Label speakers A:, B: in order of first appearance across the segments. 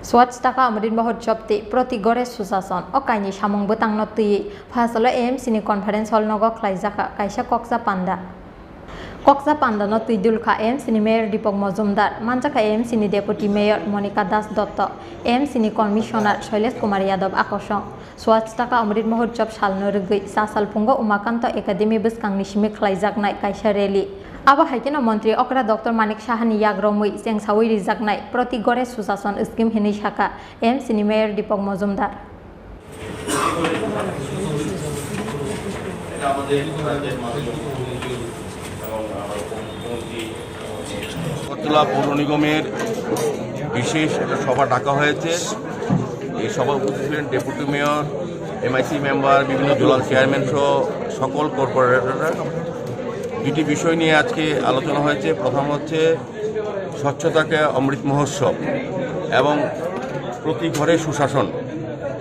A: Swatch taka amrin mahotsob ti proti gore susason o kaini samung butang no tui phasalo AMC ni conference hall nogo khlaijaka kaisa Koksa Panda no tui dulkha AMC ni mayor Dipok Mojumdar manjaka AMC ni deputy mayor Monica Das Dotto AMC ni commissioner Shailesh Kumar Yadav akosong Swatch taka amrin mahotsob salno rugui sasal pungo Umakanto Academy buskang ni shimi khlaijaknai kaisa rally Aba haikino Mantri Okra Dr. Manik Shahani Yagromui Sengsawi Rijaknai Proti Gore Susason Scheme Hini Shaka AMC ni Mayor Dipok Mojumdar
B: Agartala পৌর নিগমের বিশেষ একটা সভা ডাকা হয়েছে। এই সভা উপস্থিত ছিলেন ডেপুটি মেয়র, এমআইসি মেম্বার, বিভিন্ন জোনাল চেয়ারম্যান সহ সকল কর্পোরেটররা। দুটি বিষয় নিয়ে আজকে আলোচনা হয়েছে। প্রথম হচ্ছে স্বচ্ছতাকে অমৃত মহোৎসব এবং প্রতি ঘরে সুশাসন,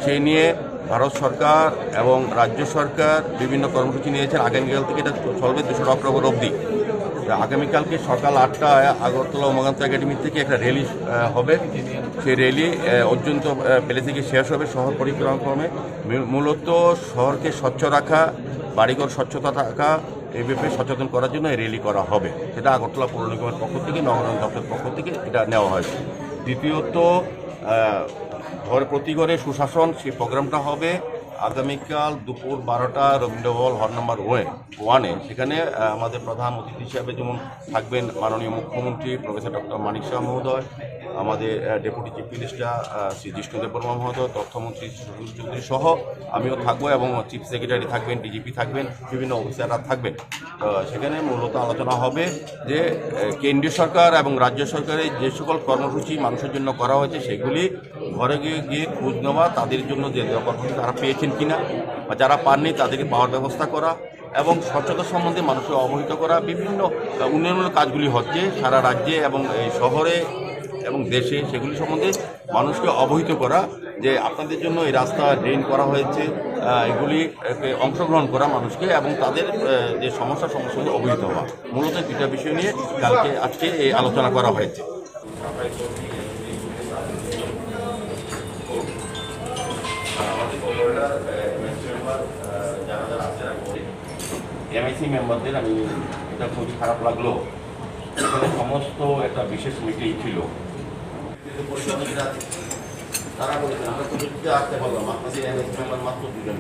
B: সেই নিয়ে ভারত সরকার এবং রাজ্য সরকার বিভিন্ন কর্মসূচি নিয়েছেন। আগামীকাল থেকে এটা চলবে 2 অক্টোবর অবধি। আগামীকালকে সকাল 8টায় আগরতলা উমাকান্ত একাডেমি থেকে একটা র্যালি হবে। সেই র্যালি অত্যন্ত প্যালেস থেকে শেষ হবে শহর পরিক্রমে। মূলত শহরকে স্বচ্ছ রাখা, বাড়িঘর স্বচ্ছতা থাকা, এই ব্যাপারে সচেতন করার জন্য এই র্যালি করা হবে। সেটা আগরতলা পৌর নিগমের পক্ষ থেকে, নগরায়ণ দপ্তরের পক্ষ থেকে এটা নেওয়া হয়েছে। দ্বিতীয়ত ঘর প্রতি ঘরে সুশাসন, সেই প্রোগ্রামটা হবে আগামীকাল দুপুর 12টা রবীন্দ্র ভবন হল নাম্বার 1-এ। সেখানে আমাদের প্রধান অতিথি হিসাবে যেমন থাকবেন মাননীয় মুখ্যমন্ত্রী প্রফেসর ডক্টর মানিক শাহ মহোদয়, আমাদের deputy chief minister Shri Jishnu Dev Varma মহোদয়, তথ্যমন্ত্রী সুশীল চৌধুরী সহ আমিও থাকবো এবং চিফ সেক্রেটারি থাকবেন, ডিজিপি থাকবেন, বিভিন্ন অফিসাররা থাকবেন। সেখানে মূলত আলোচনা হবে যে কেন্দ্রীয় সরকার এবং রাজ্য সরকারের যে সকল কর্মসূচি মানুষের জন্য করা হয়েছে সেগুলি ঘরে গিয়ে খোঁজ নেওয়া, তাদের জন্য যে কর্মসূচি তারা পেয়েছেন কিনা বা যারা পাননি তাদেরকে পাওয়ার ব্যবস্থা করা এবং স্বচ্ছতা সম্বন্ধে মানুষকে অবহিত করা। বিভিন্ন উন্নয়নমূলক কাজগুলি হচ্ছে সারা রাজ্যে এবং এই শহরে এবং দেশে, সেগুলি সম্বন্ধে মানুষকে অবহিত করা যে আপনাদের জন্য এই রাস্তা ড্রেন করা হয়েছে, এগুলি অংশগ্রহণ করা মানুষকে এবং তাদের যে সমস্যা সম্বন্ধে অবহিত হওয়া। মূলত দুটা বিষয় নিয়ে আজকে এই আলোচনা করা হয়েছে। এমআইসি মেম্বারদের আমি এটা খুবই খারাপ লাগলো, এখানে সমস্ত একটা বিশেষ মিটিং ছিল, তারা বলেছেন আমরা তো আসতে পারলাম, আপনাদের এমআইসি মেম্বার মাত্র 2 জন।